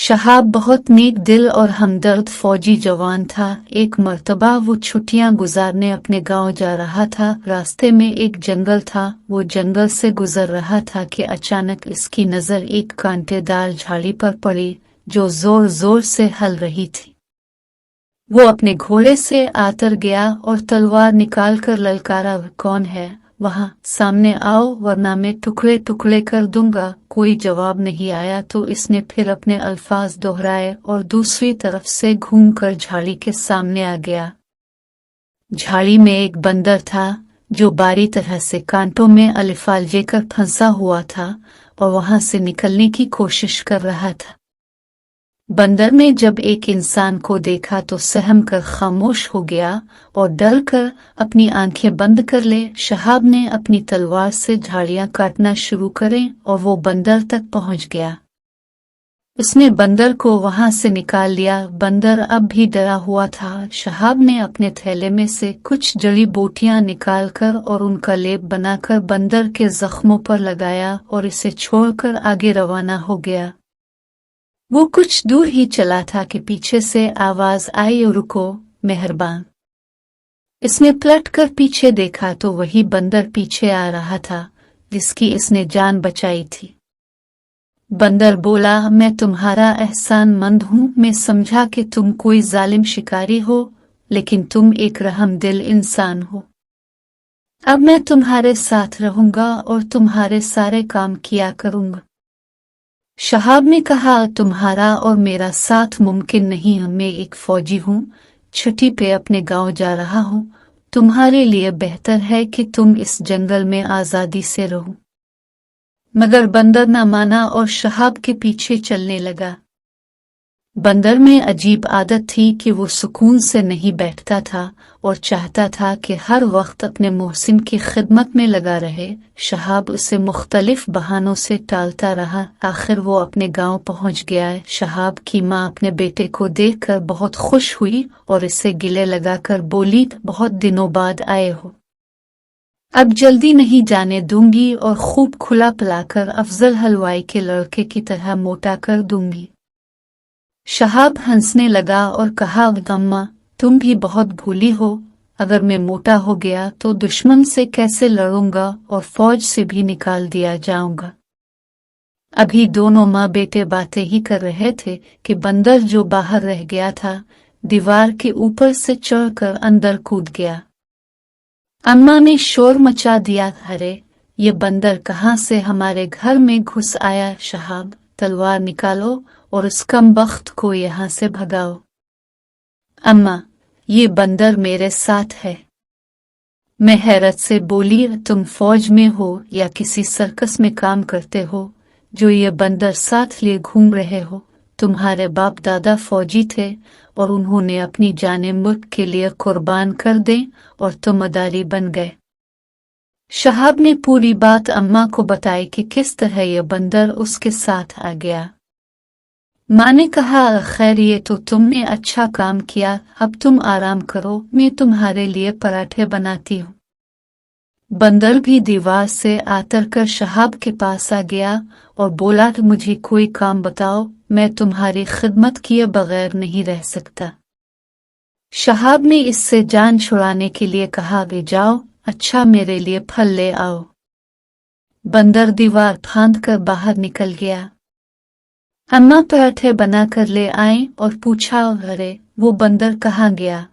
शहाब बहुत नेक दिल और हमदर्द फौजी जवान था। एक मर्तबा वो छुट्टियां गुजारने अपने गांव जा रहा था। रास्ते में एक जंगल था। वो जंगल से गुजर रहा था कि अचानक इसकी नजर एक कांटेदार झाड़ी पर पड़ी जो जोर जोर से हल रही थी। वो अपने घोड़े से आतर गया और तलवार निकालकर ललकारा, कौन है वहां? सामने आओ वरना मैं टुकड़े टुकड़े कर दूंगा। कोई जवाब नहीं आया तो इसने फिर अपने अल्फाज दोहराए और दूसरी तरफ से घूमकर झाड़ी के सामने आ गया। झाड़ी में एक बंदर था जो बारी तरह से कांटों में अलिफाल लेकर फंसा हुआ था और वहां से निकलने की कोशिश कर रहा था। बंदर ने जब एक इंसान को देखा तो सहम कर खामोश हो गया और डर कर अपनी आंखें बंद कर ले। शहाब ने अपनी तलवार से झाड़ियां काटना शुरू करें और वो बंदर तक पहुंच गया। उसने बंदर को वहां से निकाल लिया। बंदर अब भी डरा हुआ था। शहाब ने अपने थैले में से कुछ जड़ी बूटियां निकालकर और उनका लेप बनाकर बंदर के जख्मों पर लगाया और इसे छोड़कर आगे रवाना हो गया। वो कुछ दूर ही चला था कि पीछे से आवाज आई, रुको मेहरबान। इसने पलट कर पीछे देखा तो वही बंदर पीछे आ रहा था जिसकी इसने जान बचाई थी। बंदर बोला, मैं तुम्हारा एहसानमंद हूं। मैं समझा कि तुम कोई जालिम शिकारी हो, लेकिन तुम एक रहमदिल इंसान हो। अब मैं तुम्हारे साथ रहूंगा और तुम्हारे सारे काम किया करूंगा। शहाब ने कहा, तुम्हारा और मेरा साथ मुमकिन नहीं। मैं एक फौजी हूँ, छुट्टी पे अपने गांव जा रहा हूँ। तुम्हारे लिए बेहतर है कि तुम इस जंगल में आजादी से रहो। मगर बंदर न माना और शहाब के पीछे चलने लगा। बंदर में अजीब आदत थी कि वो सुकून से नहीं बैठता था और चाहता था कि हर वक्त अपने मोहसिन की खिदमत में लगा रहे। शहाब उसे मुख्तलिफ बहानों से टालता रहा। आखिर वो अपने गांव पहुंच गया। शहाब की माँ अपने बेटे को देखकर बहुत खुश हुई और इसे गिले लगाकर बोली, बहुत दिनों बाद आए हो, अब जल्दी नहीं जाने दूंगी और खूब खुला पिलाकर अफजल हलवाई के लड़के की तरह मोटा कर दूंगी। शहाब हंसने लगा और कहा, अम्मा तुम भी बहुत भूली हो। अगर मैं मोटा हो गया तो दुश्मन से कैसे लड़ूंगा और फौज से भी निकाल दिया जाऊंगा। अभी दोनों माँ बेटे बातें ही कर रहे थे कि बंदर जो बाहर रह गया था दीवार के ऊपर से चढ़कर अंदर कूद गया। अम्मा ने शोर मचा दिया, अरे ये बंदर कहाँ से हमारे घर में घुस आया? शहाब तलवार निकालो और उस कमबख्त को यहाँ से भगाओ। अम्मा ये बंदर मेरे साथ है। मैं हैरत से बोली, तुम फौज में हो या किसी सर्कस में काम करते हो जो ये बंदर साथ लिए घूम रहे हो? तुम्हारे बाप दादा फौजी थे और उन्होंने अपनी जाने मुल्क के लिए कुर्बान कर दे और तुम मदारी बन गए। शहाब ने पूरी बात अम्मा को बताई कि किस तरह यह बंदर उसके साथ आ गया। माँ ने कहा, खैर ये तो तुमने अच्छा काम किया, अब तुम आराम करो, मैं तुम्हारे लिए पराठे बनाती हूँ। बंदर भी दीवार से आतर कर शहाब के पास आ गया और बोला, मुझे कोई काम बताओ, मैं तुम्हारी खिदमत किए बगैर नहीं रह सकता। शहाब ने इससे जान छुड़ाने के लिए कहा, वे जाओ, अच्छा मेरे लिए फल ले आओ। बंदर दीवार फांद कर बाहर निकल गया। अम्मा पराठे बनाकर ले आए और पूछा, अरे वो बंदर कहाँ गया?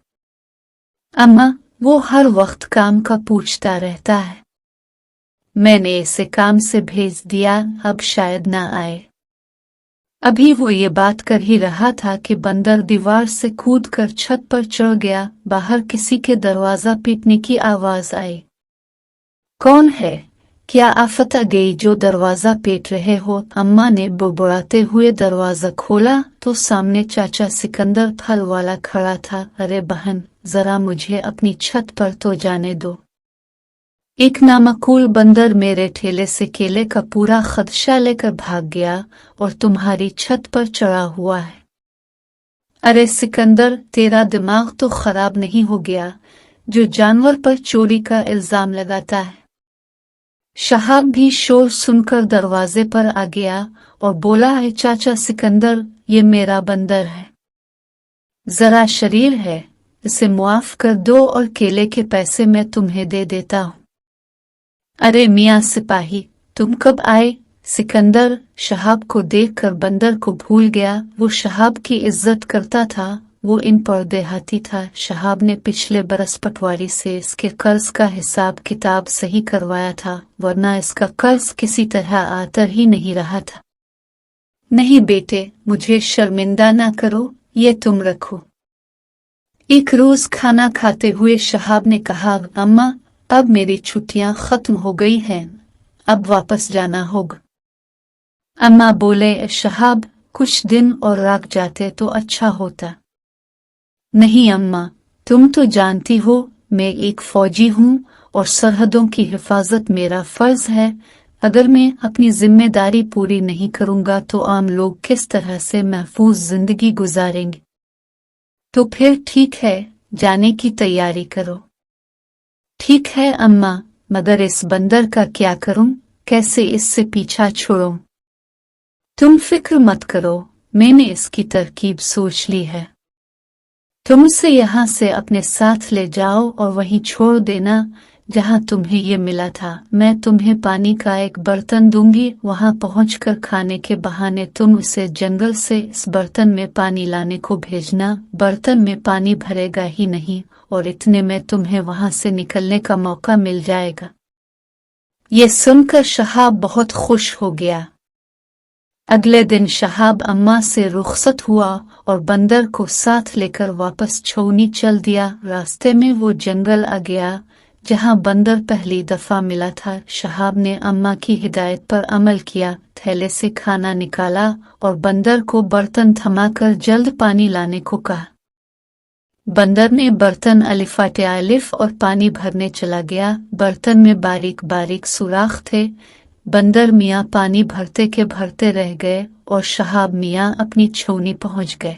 अम्मा वो हर वक्त काम का पूछता रहता है, मैंने इसे काम से भेज दिया, अब शायद ना आए। अभी वो ये बात कर ही रहा था कि बंदर दीवार से कूदकर छत पर चढ़ गया। बाहर किसी के दरवाजा पीटने की आवाज आई। कौन है? क्या आफत आ गई जो दरवाजा पीट रहे हो? अम्मा ने बुड़बुड़ाते हुए दरवाजा खोला तो सामने चाचा सिकंदर फल वाला खड़ा था। अरे बहन, जरा मुझे अपनी छत पर तो जाने दो। एक नामकूल बंदर मेरे ठेले से केले का पूरा खदशा लेकर भाग गया और तुम्हारी छत पर चढ़ा हुआ है। अरे सिकंदर, तेरा दिमाग तो खराब नहीं हो गया जो जानवर पर चोरी का इल्जाम लगाता है? शहाब भी शोर सुनकर दरवाजे पर आ गया और बोला, है चाचा सिकंदर, ये मेरा बंदर है, जरा शरीर है, इसे मुआफ कर दो और केले के पैसे मैं तुम्हें दे देता हूँ। अरे मियाँ सिपाही, तुम कब आए? सिकंदर शहाब को देखकर बंदर को भूल गया। वो शहाब की इज्जत करता था, वो इन पर देहाती था। शहाब ने पिछले बरस पटवारी से इसके कर्ज का हिसाब किताब सही करवाया था, वरना इसका कर्ज किसी तरह आतर ही नहीं रहा था। नहीं बेटे, मुझे शर्मिंदा ना करो, ये तुम रखो। एक रोज खाना खाते हुए शहाब ने कहा, अम्मा अब मेरी छुट्टियां खत्म हो गई हैं, अब वापस जाना होगा। अम्मा बोले, शहाब कुछ दिन और रख जाते तो अच्छा होता। नहीं अम्मा, तुम तो जानती हो मैं एक फौजी हूँ और सरहदों की हिफाजत मेरा फर्ज है। अगर मैं अपनी जिम्मेदारी पूरी नहीं करूँगा तो आम लोग किस तरह से महफूज जिंदगी गुजारेंगे। तो फिर ठीक है, जाने की तैयारी करो। ठीक है अम्मा, मगर इस बंदर का क्या करूं? कैसे इससे पीछा छोड़ूं? तुम फिक्र मत करो, मैंने इसकी तरकीब सोच ली है। तुम उसे यहाँ से अपने साथ ले जाओ और वहीं छोड़ देना जहाँ तुम्हें ये मिला था। मैं तुम्हें पानी का एक बर्तन दूंगी, वहां पहुंचकर खाने के बहाने तुम उसे जंगल से इस बर्तन में पानी लाने को भेजना। बर्तन में पानी भरेगा ही नहीं और इतने में तुम्हें वहां से निकलने का मौका मिल जाएगा। ये सुनकर शहाब बहुत खुश हो गया। अगले दिन शहाब अम्मा से रुखसत हुआ और बंदर को साथ लेकर वापस छौनी चल दिया। रास्ते में वो जंगल आ गया जहां बंदर पहली दफा मिला था। शहाब ने अम्मा की हिदायत पर अमल किया, थैले से खाना निकाला और बंदर को बर्तन थमाकर जल्द पानी लाने को कहा। बंदर ने बर्तन अलिफाटे अलिफ और पानी भरने चला गया। बर्तन में बारीक बारीक सुराख थे। बंदर मियाँ पानी भरते के भरते रह गए और शहाब मियाँ अपनी छौनी पहुंच गए।